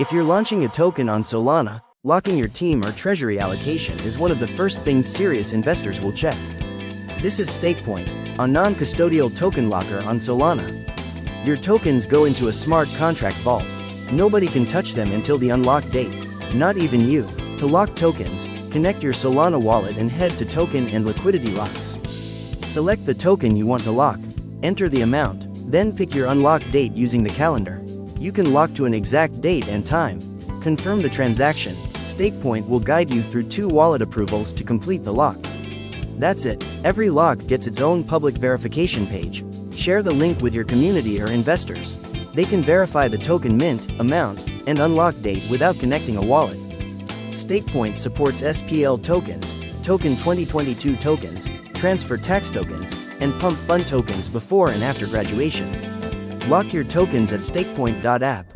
If you're launching a token on Solana, locking your team or treasury allocation is one of the first things serious investors will check. This is StakePoint, a non-custodial token locker on Solana. Your tokens go into a smart contract vault. Nobody can touch them until the unlock date, not even you. To lock tokens, connect your Solana wallet and head to Token and Liquidity Locks. Select the token you want to lock, enter the amount, then pick your unlock date using the calendar. You can lock to an exact date and time. Confirm the transaction. StakePoint will guide you through 2 wallet approvals to complete the lock. That's it. Every lock gets its own public verification page. Share the link with your community or investors. They can verify the token mint, amount, and unlock date without connecting a wallet. StakePoint supports SPL tokens, Token 2022 tokens, transfer tax tokens, and Pump.fun tokens before and after graduation. Lock your tokens at StakePoint.app.